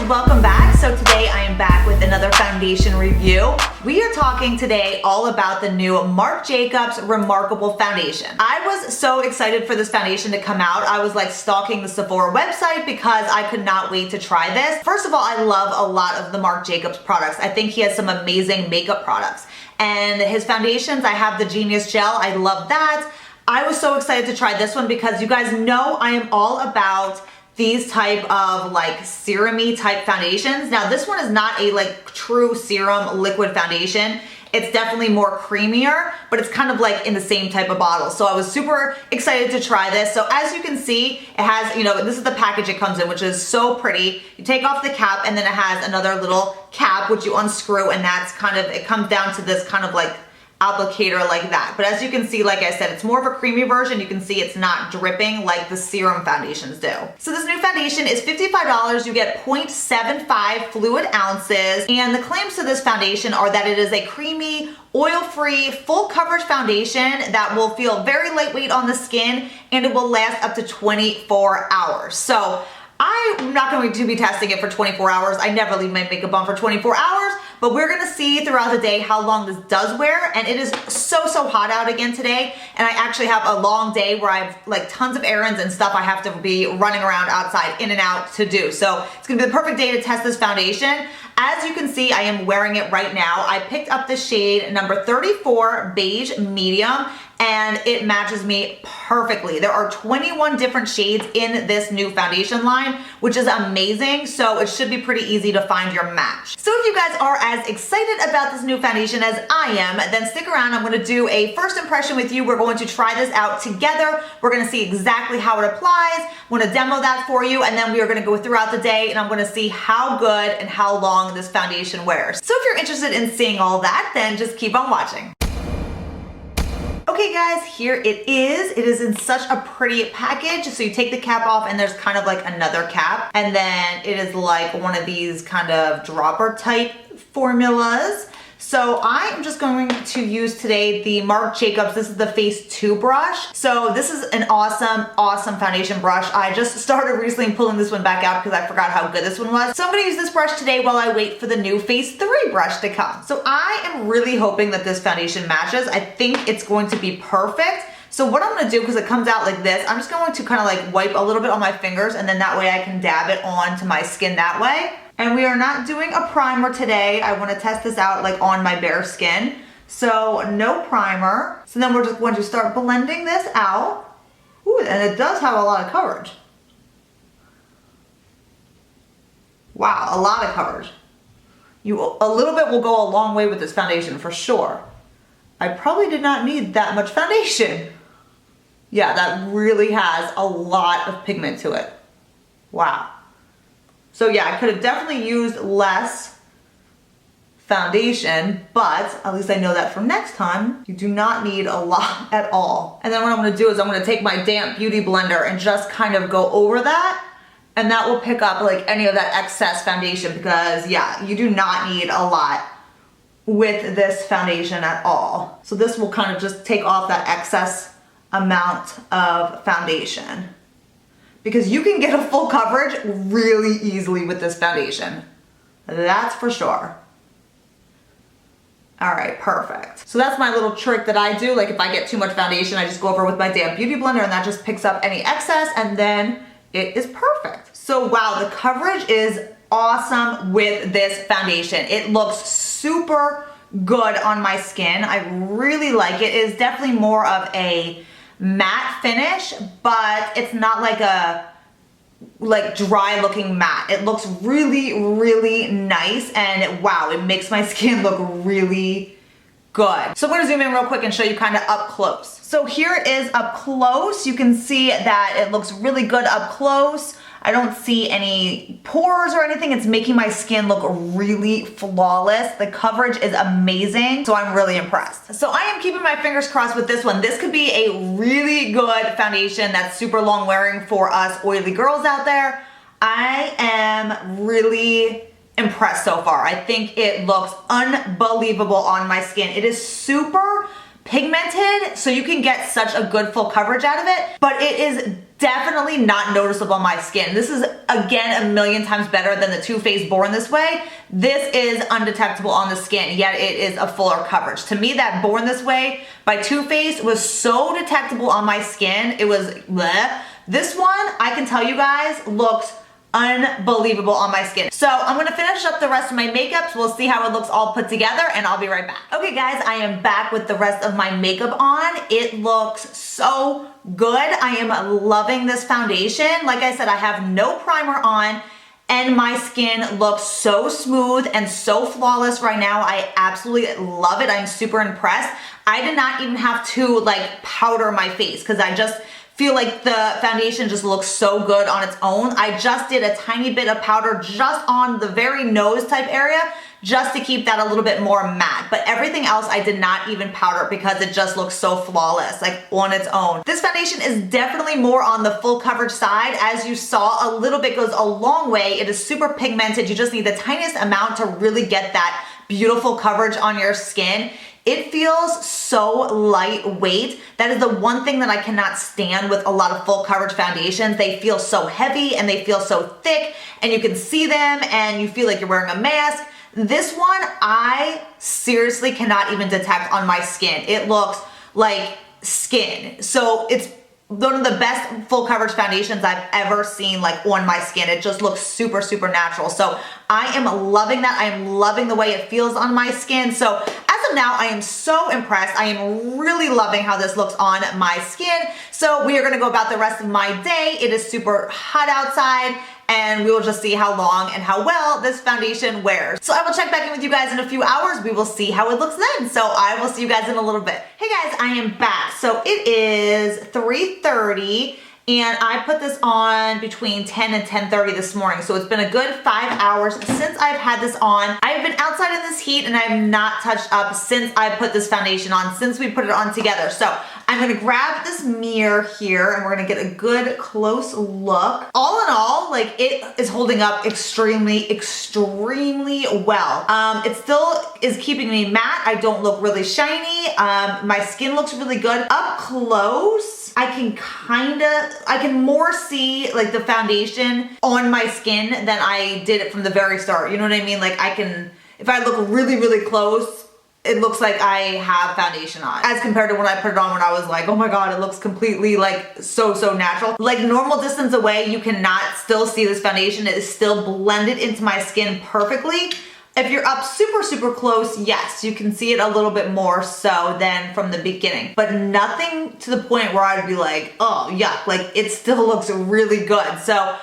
welcome back. So today I am back with another foundation review. We are talking today all about the new Marc Jacobs ReMARCable foundation. I was so excited for this foundation to come out. I was like stalking the Sephora website because I could not wait to try this. First of all, I love a lot of the Marc Jacobs products. I think he has some amazing makeup products. And his foundations, I have the Genius Gel. I love that. I was so excited to try this one because you guys know I am all about these type of like serum-y type foundations. Now this one is not a like true serum liquid foundation. It's definitely more creamier, but it's kind of like in the same type of bottle. So I was super excited to try this. So as you can see, it has, you know, this is the package it comes in, which is so pretty. You take off the cap and then it has another little cap, which you unscrew, and that's kind of, it comes down to this kind of like applicator like that. But as you can see, like I said, it's more of a creamy version. You can see it's not dripping like the serum foundations do. So this new foundation is $55. You get 0.75 fluid ounces. And the claims to this foundation are that it is a creamy, oil-free, full coverage foundation that will feel very lightweight on the skin and it will last up to 24 hours. So I'm not going to be testing it for 24 hours. I never leave my makeup on for 24 hours, but we're going to see throughout the day how long this does wear. And it is so hot out again today. And I actually have a long day where I have like tons of errands and stuff I have to be running around outside in and out to do. So it's going to be the perfect day to test this foundation. As you can see, I am wearing it right now. I picked up the shade number 34 Beige Medium, and it matches me perfectly. There are 21 different shades in this new foundation line, which is amazing. So it should be pretty easy to find your match. So if you guys are as excited about this new foundation as I am, then stick around. I'm gonna do a first impression with you. We're going to try this out together. We're gonna see exactly how it applies. I'm gonna demo that for you, and then we are gonna go throughout the day and I'm gonna see how good and how long this foundation wears. So if you're interested in seeing all that, then just keep on watching. Okay guys, here it is. It is in such a pretty package. So you take the cap off and there's kind of like another cap. And then it is like one of these kind of dropper type formulas. So I am just going to use today the Marc Jacobs. This is the Phase 2 brush. So this is an awesome foundation brush. I just started recently pulling this one back out because I forgot how good this one was. So I'm gonna use this brush today while I wait for the new Phase 3 brush to come. So I am really hoping that this foundation matches. I think it's going to be perfect. So what I'm gonna do, because it comes out like this, I'm just going to kind of like wipe a little bit on my fingers, and then that way I can dab it onto my skin that way. And we are not doing a primer today. I want to test this out like on my bare skin. So no primer. So then we're just going to start blending this out. Ooh, and it does have a lot of coverage. Wow, a lot of coverage. A little bit will go a long way with this foundation for sure. I probably did not need that much foundation. Yeah, that really has a lot of pigment to it. Wow. So yeah, I could have definitely used less foundation, but at least I know that for next time, you do not need a lot at all. And then what I'm gonna do is I'm gonna take my damp beauty blender and just kind of go over that, and that will pick up like any of that excess foundation, because yeah, you do not need a lot with this foundation at all. So this will kind of just take off that excess amount of foundation, because you can get a full coverage really easily with this foundation. That's for sure. All right, perfect. So that's my little trick that I do. Like if I get too much foundation, I just go over with my damp beauty blender and that just picks up any excess, and then it is perfect. So wow, the coverage is awesome with this foundation. It looks super good on my skin. I really like it. It is definitely more of a matte finish, but it's not like a dry looking matte. It looks really nice, and wow, it makes my skin look really good. So I'm gonna zoom in real quick and show you kind of up close. So here it is up close. You can see that it looks really good up close. I don't see any pores or anything. It's making my skin look really flawless. The coverage is amazing, so I'm really impressed. So I am keeping my fingers crossed with this one. This could be a really good foundation that's super long wearing for us oily girls out there. I am really impressed so far. I think it looks unbelievable on my skin. It is super pigmented, so you can get such a good full coverage out of it, but it is definitely not noticeable on my skin. This is, again, a million times better than the Too Faced Born This Way. This is undetectable on the skin, yet it is a fuller coverage. To me, that Born This Way by Too Faced was so detectable on my skin. It was bleh. This one, I can tell you guys, looks unbelievable on my skin. So I'm gonna finish up the rest of my makeup. So we'll see how it looks all put together, and I'll be right back. Okay guys, I am back with the rest of my makeup on. It looks so good. I am loving this foundation. Like I said, I have no primer on, and my skin looks so smooth and so flawless right now. I absolutely love it. I'm super impressed. I did not even have to like powder my face because I just feel like the foundation just looks so good on its own. I just did a tiny bit of powder just on the very nose type area just to keep that a little bit more matte. But everything else I did not even powder because it just looks so flawless, like on its own. This foundation is definitely more on the full coverage side. As you saw, a little bit goes a long way. It is super pigmented. You just need the tiniest amount to really get that beautiful coverage on your skin. It feels so lightweight. That is the one thing that I cannot stand with a lot of full coverage foundations. They feel so heavy and they feel so thick, and you can see them and you feel like you're wearing a mask. This one, I seriously cannot even detect on my skin. It looks like skin. So it's one of the best full coverage foundations I've ever seen like on my skin. It just looks super, super natural. So I am loving that. I am loving the way it feels on my skin. So as of now, I am so impressed. I am really loving how this looks on my skin. So we are gonna go about the rest of my day. It is super hot outside, and we will just see how long and how well this foundation wears. So I will check back in with you guys in a few hours. We will see how it looks then. So I will see you guys in a little bit. Hey guys, I am back. So it is 3:30. And I put this on between 10 and 10:30 this morning. So it's been a good 5 hours since I've had this on. I've been outside in this heat and I have not touched up since I put this foundation on, since we put it on together. So I'm gonna grab this mirror here and we're gonna get a good close look. All in all, like, it is holding up extremely, extremely well. It still is keeping me matte. I don't look really shiny. My skin looks really good. Up close, I can more see like the foundation on my skin than I did it from the very start. You know what I mean? Like, if I look really, really close, it looks like I have foundation on, as compared to when I put it on when I was like, oh my God, it looks completely like so natural. Like, normal distance away, you cannot still see this foundation. It is still blended into my skin perfectly. If you're up super, super close, yes, you can see it a little bit more so than from the beginning, but nothing to the point where I'd be like, oh yuck, like, it still looks really good. So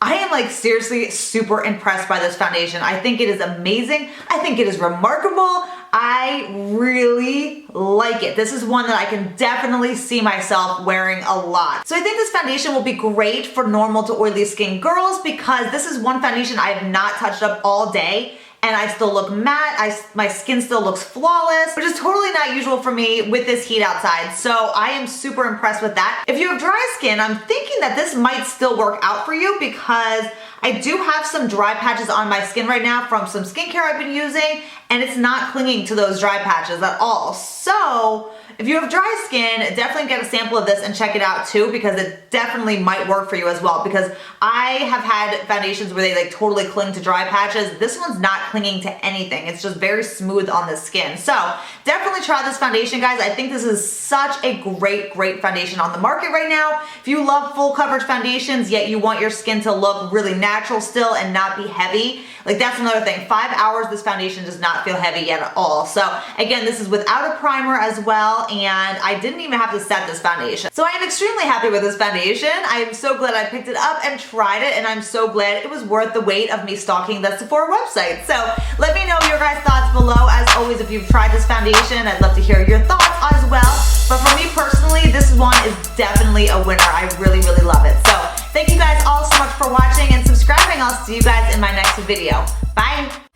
I am like seriously super impressed by this foundation. I think it is amazing. I think it is remarkable. I really like it. This is one that I can definitely see myself wearing a lot. So I think this foundation will be great for normal to oily skin girls, because this is one foundation I have not touched up all day, and I still look matte. My skin still looks flawless, which is totally not usual for me with this heat outside. So I am super impressed with that. If you have dry skin, I'm thinking that this might still work out for you, because I do have some dry patches on my skin right now from some skincare I've been using, and it's not clinging to those dry patches at all. So if you have dry skin, definitely get a sample of this and check it out too, because it definitely might work for you as well, because I have had foundations where they like totally cling to dry patches. This one's not clinging to anything. It's just very smooth on the skin. So definitely try this foundation, guys. I think this is such a great, great foundation on the market right now. If you love full coverage foundations, yet you want your skin to look really natural still and not be heavy, like, that's another thing. 5 hours, this foundation does not feel heavy yet at all. So again, this is without a primer as well, and I didn't even have to set this foundation. So I am extremely happy with this foundation. I am so glad I picked it up and tried it, and I'm so glad it was worth the wait of me stalking the Sephora website. So let me know your guys' thoughts below. As always, if you've tried this foundation, I'd love to hear your thoughts as well. But for me personally, this one is definitely a winner. I really, really love it. So thank you guys all so much for watching and subscribing. I'll see you guys in my next video. Bye.